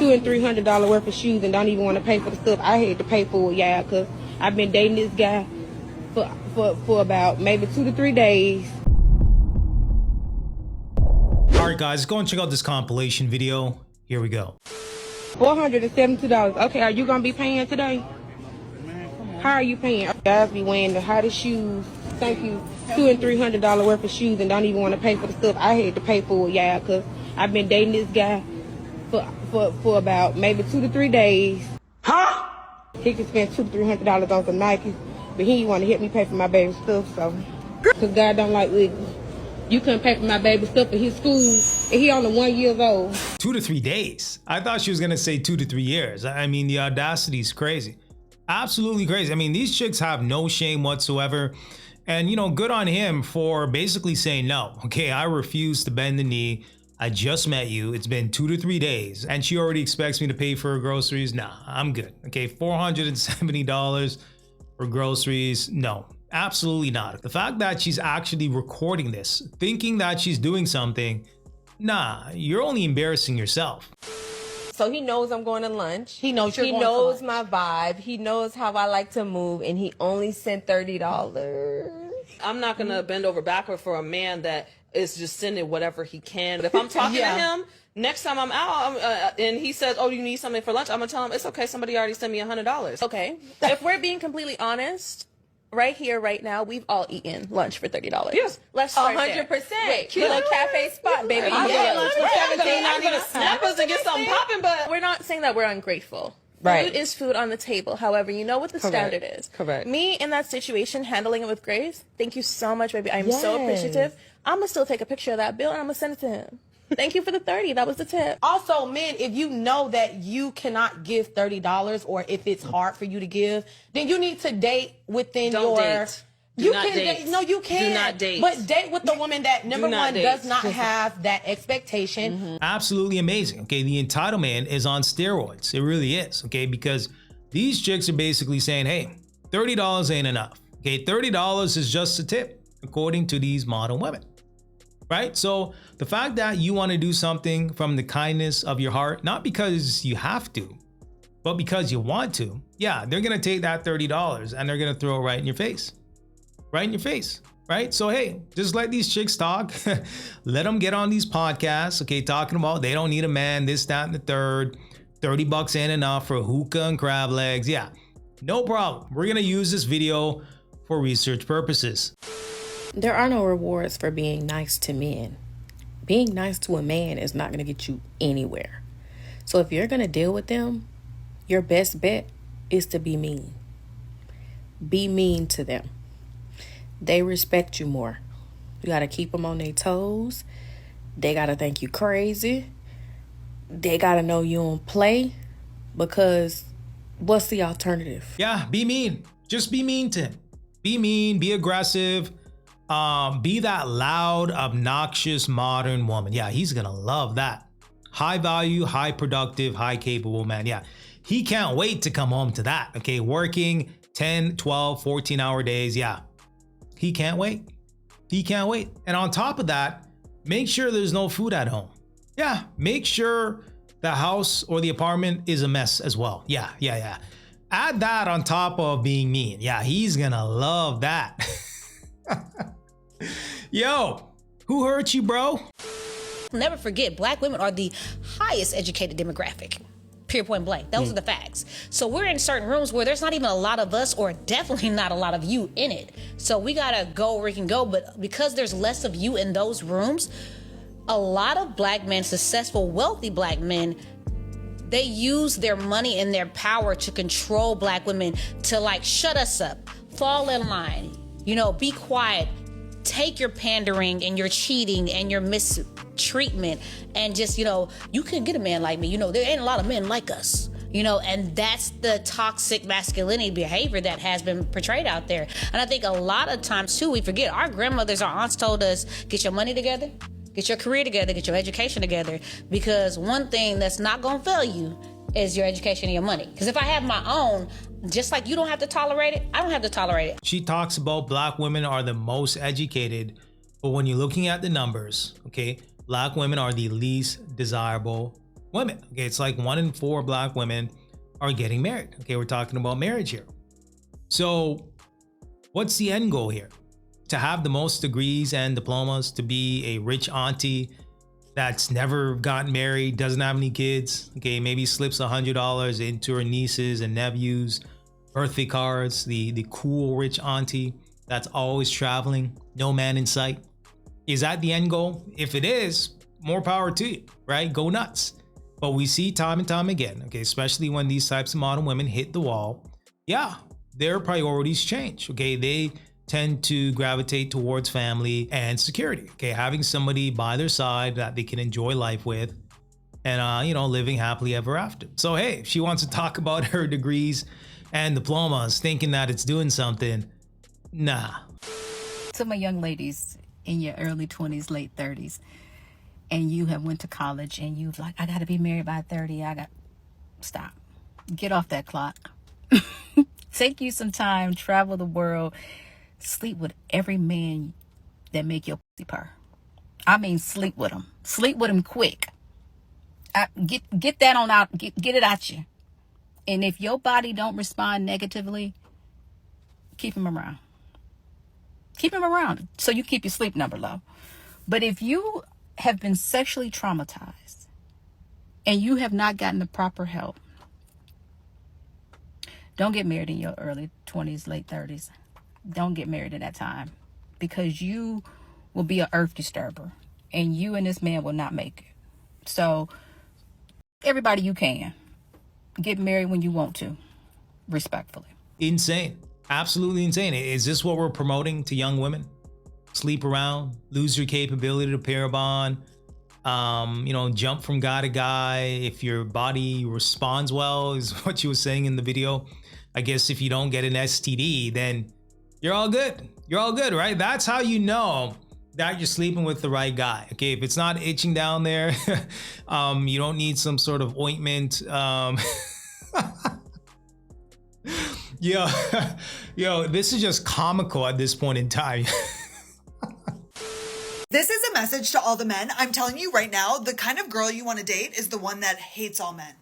$200 and $300 worth of shoes and don't even want to pay for the stuff I had to pay for, yeah, because I've been dating this guy for about maybe 2 to 3 days. Alright guys, go and check out this compilation video. Here we go. $472. Okay, are you gonna be paying today? How are you paying? Guys be wearing the hottest shoes. Thank you. $200 and $300 worth of shoes and don't even want to pay for the stuff I had to pay for, yeah, because I've been dating this guy for about maybe 2 to 3 days. Huh? He could spend $200 to $300 on some Nike, but he want to help me pay for my baby stuff, so. Because God don't like ugly. You couldn't pay for my baby stuff at his school, and he only 1 year old. 2 to 3 days. I thought she was gonna say 2 to 3 years. I mean, the audacity is crazy. Absolutely crazy. I mean, these chicks have no shame whatsoever. And, you know, good on him for basically saying no. Okay, I refuse to bend the knee. I just met you. It's been 2 to 3 days. And she already expects me to pay for her groceries. Nah, I'm good. Okay, $470 for groceries. No, absolutely not. The fact that she's actually recording this, thinking that she's doing something, nah, you're only embarrassing yourself. So he knows I'm going to lunch. He knows you're going to lunch. He knows my vibe. He knows how I like to move, and he only sent $30. I'm not going to bend over backward for a man that is just sending whatever he can. But if I'm talking to him, next time I'm out and he says, oh, you need something for lunch, I'm going to tell him, it's okay, somebody already sent me $100. Okay. If we're being completely honest, right here, right now, we've all eaten lunch for $30. Yes. Let's start 100%. Wait, little cafe spot, baby. I'm Yeah. lunch for $17. I'm going to snap us and get something popping, but We're not saying that we're ungrateful. Right. Food is food on the table. However, you know what the standard is. Correct. Me in that situation, handling it with grace, thank you so much, baby. I'm so appreciative. I'm going to still take a picture of that bill and I'm going to send it to him. Thank you for the 30. That was the tip. also, men, if you know that you cannot give $30 or if it's hard for you to give, then you need to date within Don't date. Do You not can date. No, you can. Do not date. But date with the woman that number not one date. does not have that expectation. Absolutely amazing. Okay, the entitlement is on steroids. It really is. Okay, because these chicks are basically saying, hey, $30 ain't enough. Okay, $30 is just a tip, according to these modern women. Right? So the fact that you want to do something from the kindness of your heart, not because you have to, but because you want to, yeah, they're going to take that $30 and they're going to throw it right in your face. Right in your face, right? So, hey, just let these chicks talk. Let them get on these podcasts, okay, talking about they don't need a man, this, that, and the third. $30 ain't enough for hookah and crab legs. Yeah, no problem. We're going to use this video for research purposes. There are no rewards for being nice to men. Being nice to a man is not going to get you anywhere. So if you're going to deal with them, your best bet is to be mean. Be mean to them. They respect you more. You got to keep them on their toes. They got to think you crazy. They got to know you don't play, because what's the alternative? Yeah, be mean. Just be mean to him. Be mean, be aggressive. Be that loud, obnoxious, modern woman. Yeah, he's going to love that. High value, high productive, high capable man. Yeah, he can't wait to come home to that. Okay, working 10, 12, 14-hour days. Yeah. He can't wait. He can't wait. And on top of that, make sure there's no food at home. Yeah, make sure the house or the apartment is a mess as well. Yeah. Add that on top of being mean. Yeah, he's gonna love that. Yo, who hurt you, bro? Never forget, Black women are the highest educated demographic. Pure point blank. Those are the facts. So we're in certain rooms where there's not even a lot of us, or definitely not a lot of you in it. So we gotta go where we can go. But because there's less of you in those rooms, a lot of Black men, successful, wealthy Black men, they use their money and their power to control Black women, to like shut us up, fall in line, you know, be quiet, take your pandering and your cheating and your mistreatment, and just, you know, you can get a man like me. You know, there ain't a lot of men like us, you know, and that's the toxic masculinity behavior that has been portrayed out there. And I think a lot of times too, we forget, our grandmothers, our aunts told us, get your money together, get your career together, get your education together, because one thing that's not gonna fail you is your education and your money. Because if I have my own, just like you don't have to tolerate it, I don't have to tolerate it. She talks about Black women are the most educated, but when you're looking at the numbers, okay, Black women are the least desirable women. Okay, it's like 1 in 4 black women are getting married. Okay, we're talking about marriage here. So what's the end goal here? To have the most degrees and diplomas, to be a rich auntie that's never gotten married, doesn't have any kids. Okay, maybe slips $100 into her nieces and nephews' birthday cards. The cool rich auntie that's always traveling, no man in sight. Is that the end goal? If it is, more power to you, right? Go nuts. But we see time and time again, okay, especially when these types of modern women hit the wall, yeah, their priorities change, okay? They tend to gravitate towards family and security, okay? Having somebody by their side that they can enjoy life with and, you know, living happily ever after. So, hey, if she wants to talk about her degrees and diplomas, thinking that it's doing something, nah. To my young ladies in your early 20s, late 30s, and you have went to college and you've like, I got to be married by 30. Stop. Get off that clock. Take you some time, travel the world, sleep with every man that make your pussy purr. I mean, sleep with them. Sleep with them quick. Get that on out. Get it out you. And if your body don't respond negatively, keep him around. Keep him around so you keep your sleep number low. But if you have been sexually traumatized and you have not gotten the proper help, don't get married in your early 20s, late 30s. Don't get married at that time, because you will be an earth disturber and you and this man will not make it. So everybody you can, get married when you want to, respectfully. Insane. Absolutely insane. Is this what we're promoting to young women? Sleep around, lose your capability to pair bond, you know, jump from guy to guy. If your body responds well, is what you were saying in the video. I guess if you don't get an STD, then you're all good. You're all good, right? That's how you know that you're sleeping with the right guy. Okay, if it's not itching down there, you don't need some sort of ointment. Yo, this is just comical at this point in time. This is a message to all the men. I'm telling you right now, the kind of girl you want to date is the one that hates all men.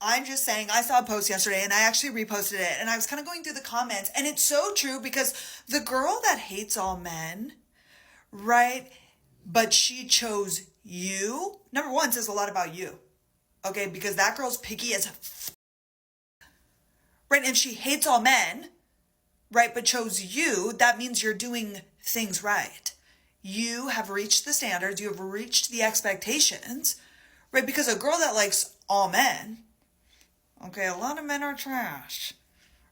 I'm just saying, I saw a post yesterday and I actually reposted it and I was kind of going through the comments, and it's so true, because the girl that hates all men, right, but she chose you, number one, says a lot about you, okay, because that girl's picky as right, and she hates all men, right, but chose you. That means you're doing things right. You have reached the standards, you have reached the expectations, right, because a girl that likes all men, okay, a lot of men are trash,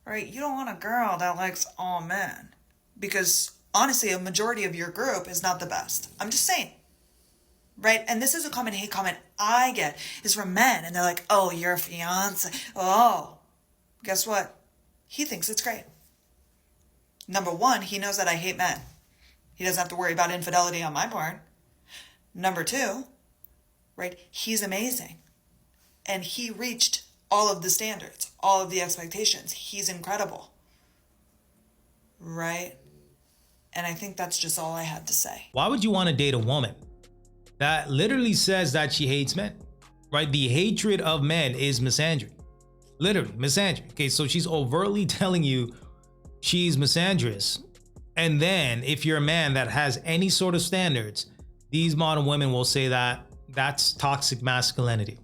right? You don't want a girl that likes all men, because honestly, a majority of your group is not the best. I'm just saying, right? And this is a common hate comment I get, is from men, and they're like, oh, your fiance, oh, guess what? He thinks it's great. Number one, he knows that I hate men. He doesn't have to worry about infidelity on my part. Number two, right? He's amazing. And he reached all of the standards, all of the expectations. He's incredible. Right? And I think that's just all I had to say. Why would you want to date a woman that literally says that she hates men? Right? The hatred of men is misandry. Literally, misandry. Okay, so she's overtly telling you she's misandrous. And then if you're a man that has any sort of standards, these modern women will say that that's toxic masculinity.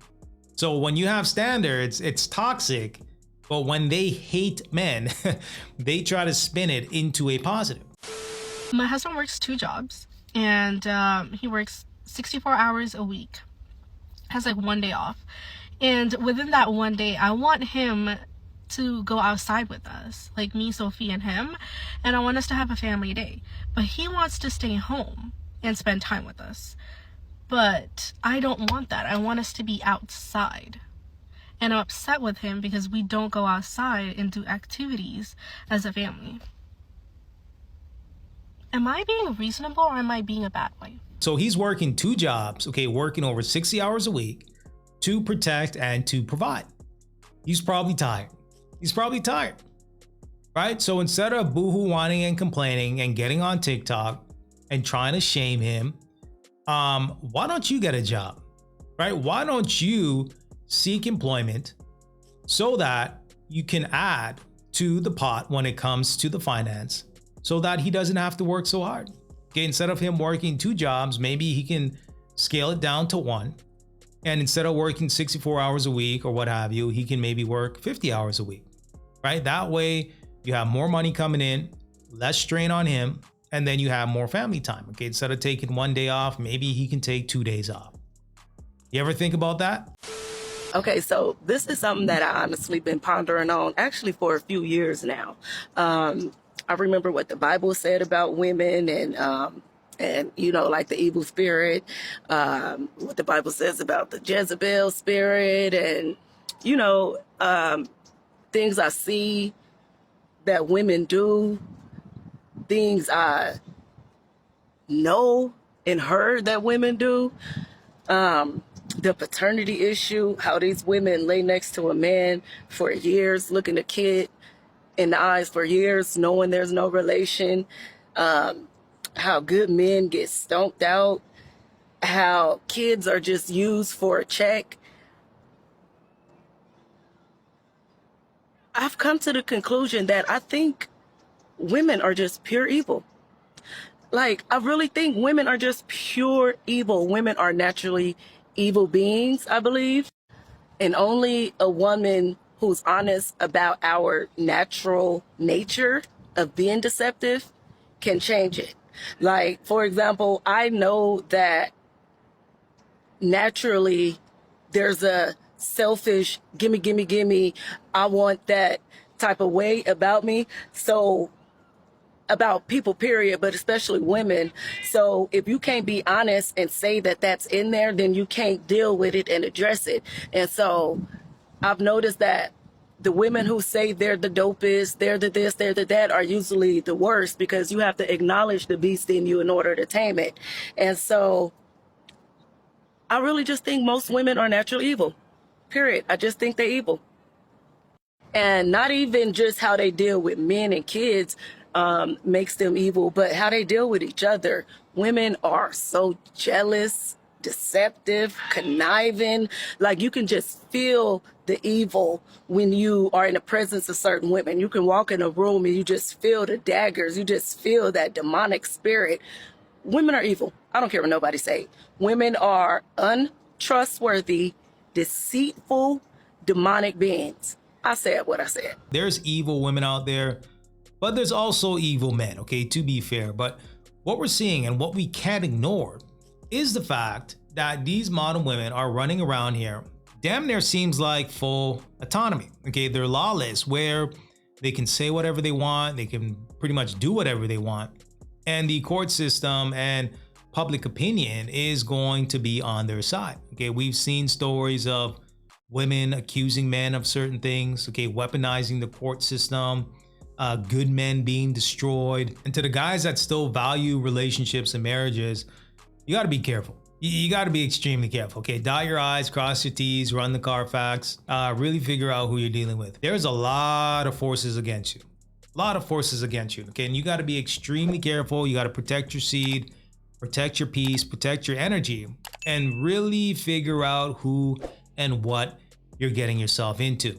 So when you have standards, it's toxic. But when they hate men, they try to spin it into a positive. My husband works 2 jobs, and he works 64 hours a week, has like 1 day off. And within that 1 day, I want him to go outside with us, like me, Sophie, and him, and I want us to have a family day. But he wants to stay home and spend time with us. But I don't want that. I want us to be outside. And I'm upset with him because we don't go outside and do activities as a family. Am I being reasonable, or am I being a bad wife? So he's working 2 jobs, okay, working over 60 hours a week to protect and to provide. He's probably tired. He's probably tired, right? So instead of boohoo whining and complaining and getting on TikTok and trying to shame him, why don't you get a job? right? Why don't you seek employment so that you can add to the pot when it comes to the finance, so that he doesn't have to work so hard. Okay, instead of him working 2 jobs, maybe he can scale it down to 1. And instead of working 64 hours a week or what have you, he can maybe work 50 hours a week, right? That way you have more money coming in, less strain on him, and then you have more family time. Okay, instead of taking 1 day off, maybe he can take 2 days off. You ever think about that? Okay, so this is something that I honestly been pondering on actually for a few years now. I remember what the Bible said about women and you know, like the evil spirit, what the Bible says about the Jezebel spirit, and, you know, things I see that women do, things I know and heard that women do. The paternity issue, how these women lay next to a man for years, looking a kid in the eyes for years, knowing there's no relation, how good men get stomped out, how kids are just used for a check. I've come to the conclusion that I think women are just pure evil. Like, I really think women are just pure evil. Women are naturally evil beings, I believe. And only a woman who's honest about our natural nature of being deceptive can change it. Like, for example, I know that naturally there's a selfish, gimme, gimme, gimme, I want that type of way about me. So, about people, period, but especially women. So if you can't be honest and say that that's in there, then you can't deal with it and address it. And so I've noticed that the women who say they're the dopest, they're the this, they're the that, are usually the worst, because you have to acknowledge the beast in you in order to tame it. And so I really just think most women are naturally evil, period. I just think they're evil. And not even just how they deal with men and kids makes them evil, but how they deal with each other. Women are so jealous, deceptive, conniving. Like, you can just feel the evil when you are in the presence of certain women. You can walk in a room and you just feel the daggers. You just feel that demonic spirit. Women are evil. I don't care what nobody say. Women are untrustworthy, deceitful, demonic beings. I said what I said. There's evil women out there, but there's also evil men, okay, to be fair. But what we're seeing and what we can't ignore is the fact that these modern women are running around here, damn near seems like full autonomy, okay? They're lawless, where they can say whatever they want, they can pretty much do whatever they want, and the court system and public opinion is going to be on their side, okay? We've seen stories of women accusing men of certain things, okay, weaponizing the court system, good men being destroyed. And to the guys that still value relationships and marriages, you got to be careful. You got to be extremely careful, okay? Dot your I's, cross your T's, run the Carfax, really figure out who you're dealing with. There's a lot of forces against you, okay? And you got to be extremely careful. You got to protect your seed, protect your peace, protect your energy, and really figure out who and what you're getting yourself into.